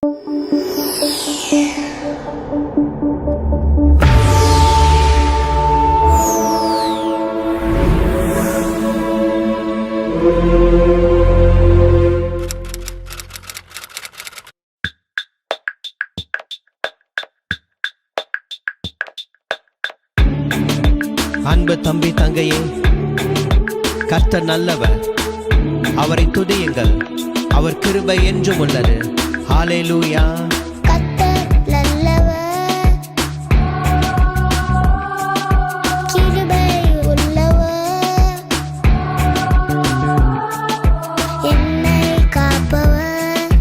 அன்பு தம்பி தங்கையே, கர்த்தர் நல்லவர், அவரை துதியுங்கள், அவர் கிருபை என்றும் உள்ளது. ஹல்லேலூயா. கர்த்தர் நல்லவர், கிருபை உள்ளவர், என்னை காப்பவர்,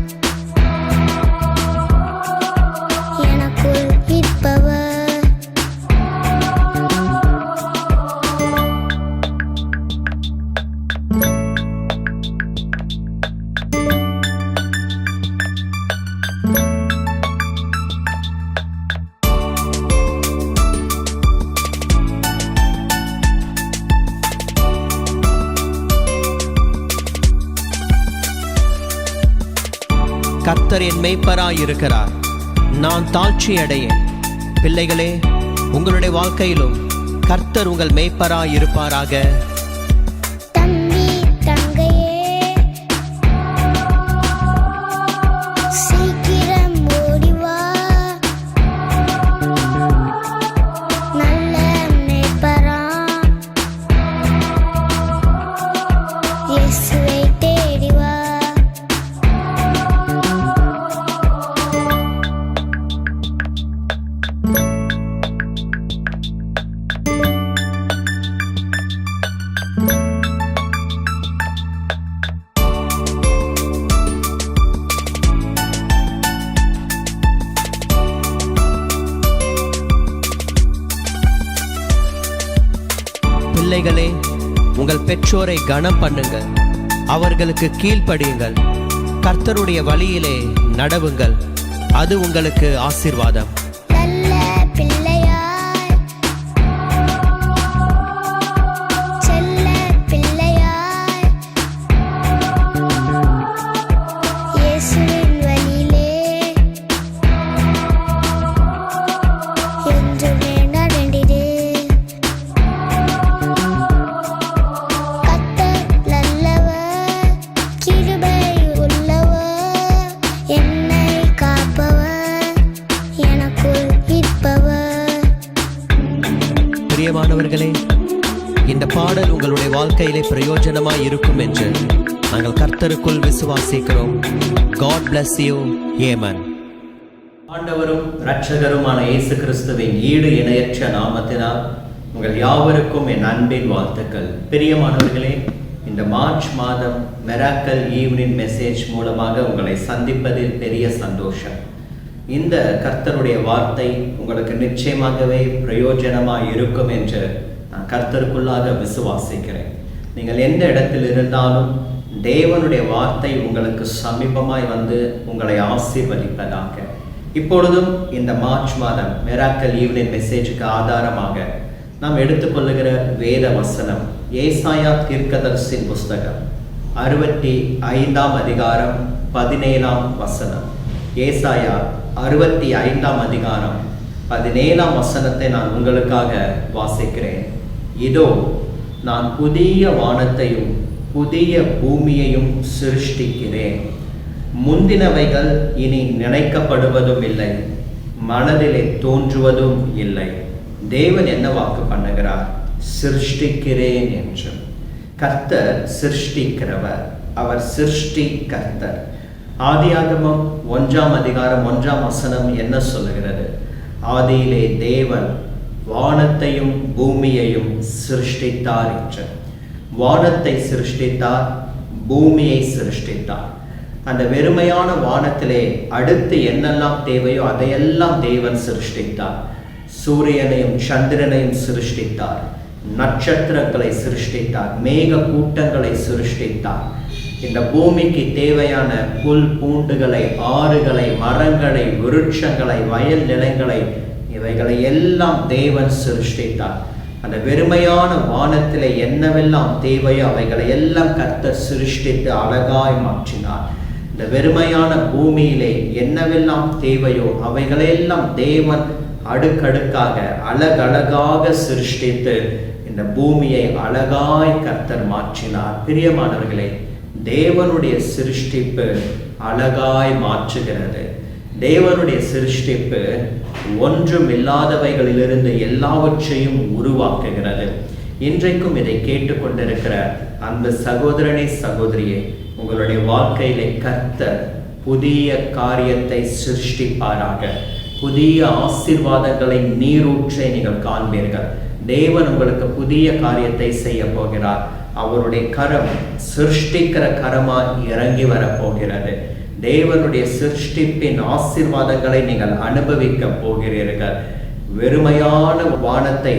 எனக்குள் இருப்பவர். கர்த்தர் என் மேய்ப்பராயிருக்கிறார், நான் தாழ்ச்சி அடையேன். பிள்ளைகளே, உங்களுடைய வாழ்க்கையிலும் கர்த்தர் உங்கள் மேய்ப்பராயிருப்பாராக. தம்பி தங்கையே, சீக்கிரம் ஓடி வா, நல்ல மேய்ப்பராம் இயேசுவை தேடி வா. பிள்ளைகளே, உங்கள் பெற்றோரை கனம் பண்ணுங்கள், அவர்களுக்கு கீழ்ப்படியுங்கள், கர்த்தருடைய வழியிலே நடவுங்கள், அது உங்களுக்கு ஆசீர்வாதம். நல்ல பிள்ளையாய், செல்ல பிள்ளையாய், இயேசுவின் வழியிலே என்றுமே நடந்திடு. கர்த்தர் நல்லவர், கிருபை உள்ளவர், என்னை காப்பவர், எனக்குள் இருப்பவர். பிரியமானவர்களே, இந்த பாடல் உங்களுடைய வாழ்க்கையிலே பிரயோஜனமாய் இருக்கும் என்று நாங்கள் கர்த்தருக்குள் விசுவாசிக்கிறோம். God bless you. Amen. ஆண்டவரும் இரட்சகருமான இயேசு கிறிஸ்துவின் ஈடு இணையற்ற நாமத்தினால் உங்கள் யாவருக்கும் என் அன்பின் வாழ்த்துக்கள். பிரியமானவர்களே, இந்த மார்ச் மாதம் மிராக்கல் ஈவினிங் மெசேஜ் மூலமாக உங்களை சந்திப்பதில் பெரிய சந்தோஷம். இந்த கர்த்தருடைய வார்த்தை உங்களுக்கு நிச்சயமாகவே பிரயோஜனமாக இருக்கும் என்று நான் கர்த்தருக்குள்ளாக விசுவாசிக்கிறேன். நீங்கள் எந்த இடத்தில் இருந்தாலும் தேவனுடைய வார்த்தை உங்களுக்கு சமீபமாய் வந்து உங்களை ஆசீர்வதிப்பதாக. இப்பொழுதும் இந்த மார்ச் மாதம் மிராக்கல் ஈவினிங் மெசேஜுக்கு ஆதாரமாக நாம் எடுத்துக்கொள்ளுகிற வேத வசனம் ஏசாயா தீர்க்கதரிசியின் புஸ்தகம் 65 அதிகாரம் 17 வசனம். ஏசாயா 65 அதிகாரம் 17 வசனத்தை நான் உங்களுக்காக வாசிக்கிறேன். இதோ, நான் புதிய வானத்தையும் புதிய பூமியையும் சிருஷ்டிக்கிறேன், முந்தினவைகள் இனி நினைக்கப்படுவதும் இல்லை, மனதிலே தோன்றுவதும் இல்லை. தேவன் என்ன வாக்கு பண்ணுகிறார்? சிருஷ்டிக்கிறேன் என்று. கர்த்தர் சிருஷ்டிக்கிறவர், அவர் சிருஷ்டி கர்த்தர். ஆதியாகமம் 1 அதிகாரம் 1 வசனம் என்ன சொல்லுகிறது? ஆதியிலே தேவன் வானத்தையும் பூமியையும் சிருஷ்டித்தார் என்று. வானத்தை சிருஷ்டித்தார், பூமியை சிருஷ்டித்தார். அந்த வெறுமையான வானத்திலே அடுத்து என்னெல்லாம் தேவையோ அதையெல்லாம் தேவன் சிருஷ்டித்தார். சூரியனையும் சந்திரனையும் சிருஷ்டித்தார், நட்சத்திரங்களை சிருஷ்டித்தார், மேக கூட்டங்களை சிருஷ்டித்தார். இந்த பூமிக்கு தேவையான புல் பூண்டுகளை, ஆறுகளை, மரங்களை, விருட்சங்களை, வயல் நிலங்களை, இவைகளை எல்லாம் தேவன் சிருஷ்டித்தார். அந்த வெறுமையான வானத்திலே என்னவெல்லாம் தேவையோ அவைகளை எல்லாம் கர்த்தர் சிருஷ்டித்து அழகாய் மாற்றினார். இந்த வெறுமையான பூமியிலே என்னவெல்லாம் தேவையோ அவைகளெல்லாம் தேவன் அடுக்கடுக்காக அழகழகாக சிருஷ்டித்து இந்த பூமியை அழகாய் கர்த்தர் மாற்றினார். பிரியமானவர்களே, தேவனுடைய சிருஷ்டிப்பு அழகாய் மாற்றுகிறது. தேவனுடைய சிருஷ்டிப்பு ஒன்றும் இல்லாதவைகளிலிருந்து எல்லாவற்றையும் உருவாக்குகிறது. இன்றைக்கும் இதை கேட்டுக்கொண்டிருக்கிற அந்த சகோதரனே, சகோதரியே, உங்களுடைய வாழ்க்கையிலே கர்த்தர் புதிய காரியத்தை சிருஷ்டிப்பாராக. புதிய ஆசீர்வாதங்களை நீரூற்றை நீங்கள் காண்பீர்கள். தேவன் உங்களுக்கு புதிய காரியத்தை செய்ய போகிறார். அவருடைய கரம் சிருஷ்டிக்கிற கரமாய் இறங்கி வரப்போகிறது. தேவனுடைய சிருஷ்டிப்பின் ஆசீர்வாதங்களை நீங்கள் அனுபவிக்க போகிறீர்கள். வெறுமையான வானத்தை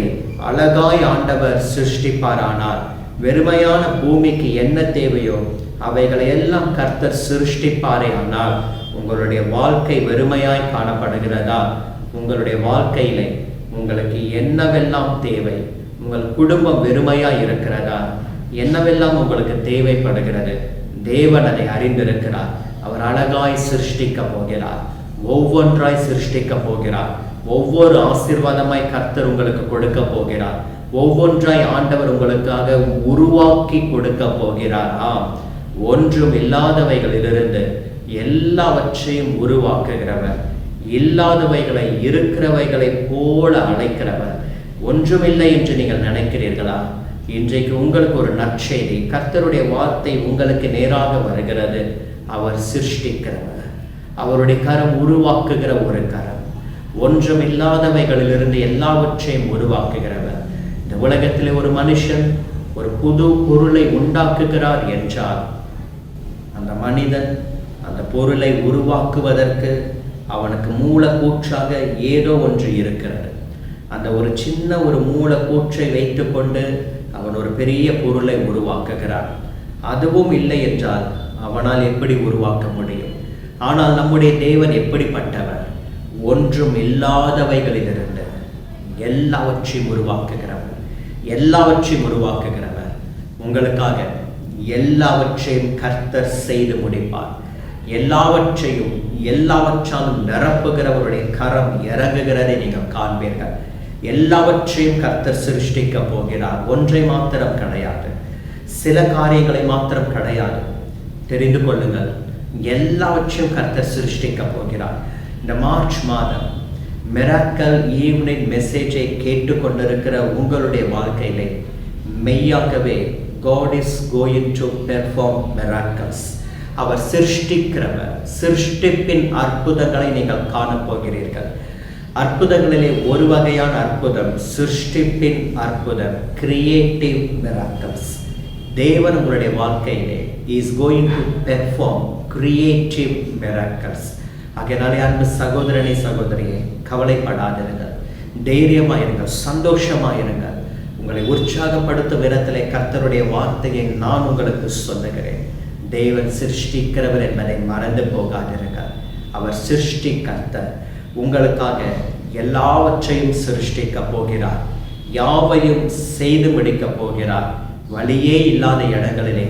அழகாய் ஆண்டவர் சிருஷ்டிப்பாரானால், வெறுமையான பூமிக்கு என்ன தேவையோ அவைகளை எல்லாம் கர்த்தர் சிருஷ்டிப்பாரே ஆனால், உங்களுடைய வாழ்க்கை வெறுமையாய் காணப்படுகிறதா? உங்களுடைய வாழ்க்கையிலே உங்களுக்கு என்னவெல்லாம் தேவை? உங்கள் குடும்பம் வெறுமையாய் இருக்கிறதா? என்னவெல்லாம் உங்களுக்கு தேவைப்படுகிறது? தேவன் அதை அறிந்திருக்கிறார். அவர் அழகாய் சிருஷ்டிக்க போகிறார். ஒவ்வொன்றாய் சிருஷ்டிக்க போகிறார். ஒவ்வொரு ஆசீர்வாதமாய் கர்த்தர் உங்களுக்கு கொடுக்க போகிறார். ஒவ்வொன்றாய் ஆண்டவர் உங்களுக்காக உருவாக்கி கொடுக்க போகிறார். ஒன்றும் இல்லாதவைகளிலிருந்து எல்லாவற்றையும் உருவாக்குகிறவர், இல்லாதவைகளை இருக்கிறவைகளை போல அழைக்கிறவர். ஒன்றுமில்லை என்று நீங்கள் நினைக்கிறீர்களா? இன்றைக்கு உங்களுக்கு ஒரு நற்செய்தி. கர்த்தருடைய வார்த்தை உங்களுக்கு நேராக வருகிறது. அவர் சிருஷ்டிக்கிறவர். அவருடைய கரம் உருவாக்குகிற ஒரு கரம். ஒன்றும் இல்லாதவைகளிலிருந்து எல்லாவற்றையும் உருவாக்குகிறவர். இந்த உலகத்திலே ஒரு மனுஷன் ஒரு புது பொருளை உண்டாக்குகிறார் என்றால், அந்த மனிதன் அந்த பொருளை உருவாக்குவதற்கு அவனுக்கு மூலக்கூற்றாக ஏதோ ஒன்று இருக்கிறது. அந்த ஒரு சின்ன ஒரு மூலக்கூற்றை வைத்துக்கொண்டு அவன் ஒரு பெரிய பொருளை உருவாக்குகிறான். அதுவும் இல்லை என்றால் அவனால் எப்படி உருவாக்க முடியும்? ஆனால் நம்முடைய தேவன் எப்படிப்பட்டவர்? ஒன்றும் இல்லாதவைகளிலிருந்து எல்லாவற்றையும் உருவாக்குகிறவர். எல்லாவற்றையும் உருவாக்குகிறவர். உங்களுக்காக எல்லாவற்றையும் கர்த்தர் செய்து முடிப்பார். எல்லாவற்றையும் எல்லாவற்றாலும் நிரப்புகிறவருடைய கரம் இறங்குகிறதை நீங்கள் காண்பீர்கள். எல்லாவற்றையும் கர்த்தர் சிருஷ்டிக்க போகிறார். ஒன்றை மாத்திரம் கிடையாது, சில காரியங்களை மாத்திரம் கிடையாது. தெரிந்து கொள்ளுங்கள், எல்லாவற்றையும் கர்த்தர் சிருஷ்டிக்க போகிறார். இந்த மார்ச் மாதம் மிராக்கல் ஈவினிங் மெசேஜை கேட்டுக்கொண்டிருக்கிற உங்களுடைய வாழ்க்கையிலே மெய்யாகவே God is going to perform miracles. அவர் சிருஷ்டிக்கிறவர். சிருஷ்டிப்பின் அற்புதங்களை நீங்கள் காணப்போகிறீர்கள். அற்புதங்களிலே ஒரு வகையான அற்புதம் சிருஷ்டிப்பின் அற்புதம், கிரியேட்டிவ் மிராக்கிள்ஸ். தேவன் உங்களுடைய வாழ்க்கையிலே is going to perform creative miracles. ஆகையாலே அன்பு சகோதரனே, சகோதரியே, கவலைப்படாதிருங்கள், தைரியமாயிருங்கள், சந்தோஷமாயிருங்கள். உங்களை உற்சாகப்படுத்தும் விதத்திலே கர்த்தருடைய வார்த்தையை நான் உங்களுக்கு சொல்லுகிறேன். தேவன் சிருஷ்டிக்கிறவர் என்பதை மறந்து போகாதிருங்கள். அவர் சிருஷ்டி கர்த்தர். உங்களுக்காக எல்லாவற்றையும் சிருஷ்டிக்க போகிறார். யாவையும் செய்து முடிக்க போகிறார். வழியே இல்லாத இடங்களிலே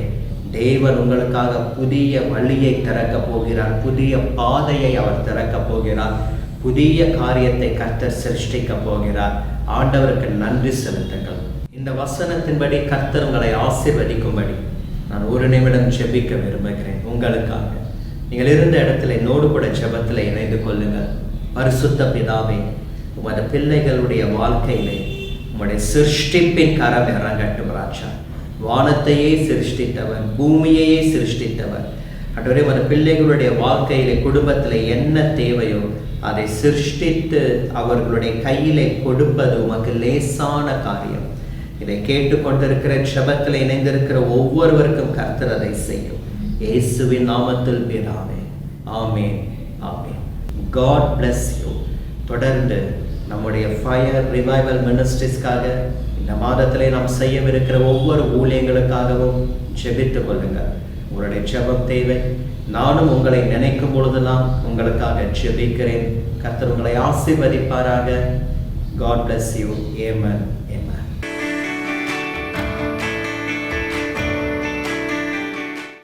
தேவன் உங்களுக்காக புதிய வழியை திறக்க போகிறார். புதிய பாதையை அவர் திறக்க போகிறார். புதிய காரியத்தை கர்த்தர் சிருஷ்டிக்க போகிறார். ஆண்டவருக்கு நன்றி செலுத்துங்கள். இந்த வசனத்தின்படி கர்த்தர் உங்களை ஆசீர்வதிக்கும்படி நான் ஒரு நிமிடம் ஜெபிக்க விரும்புகிறேன். உங்களுக்காக நீங்கள் இருந்த இடத்துல என்னோடு கூட ஜெபத்தில் இணைந்து கொள்ளுங்கள். பரிசுத்த பிதாவே, உமது பிள்ளைகளுடைய வாழ்க்கையிலே உம்முடைய சிருஷ்டிப்பின் கரம் இறங்கட்டும் ராஜா. வானத்தையே சிருஷ்டித்தவர், பூமியையே சிருஷ்டித்தவர். ஆண்டவரே, உமது பிள்ளைகளுடைய வாழ்க்கையிலே குடும்பத்தில் என்ன தேவையோ அதை சிருஷ்டித்து அவர்களுடைய கையிலே கொடுப்பது உமக்கு லேசான காரியம். இதை கேட்டுக்கொண்டிருக்கிற ஜெபத்தில் இணைந்திருக்கிற ஒவ்வொருவருக்கும் கர்த்தர் அதை செய்யும். இயேசுவின் நாமத்தில் பிதாவே, ஆமென், ஆமென். God bless you. தொடர்ந்து நம்முடைய ஃபயர் ரிவைவல் மினிஸ்ட்ரிஸ்க்காக இந்த மாதத்திலே நாம் செய்யவிருக்கிற ஒவ்வொரு ஊழியங்களுக்காகவும் ஜெபித்துக் கொள்ளுங்கள். உங்களுடைய ஜெபம் தேவை. நானும் உங்களை நினைக்கும் பொழுதெல்லாம் உங்களுக்காக ஜெபிக்கிறேன். கர்த்தர் உங்களை ஆசீர்வதிப்பாராக. God bless you. Amen.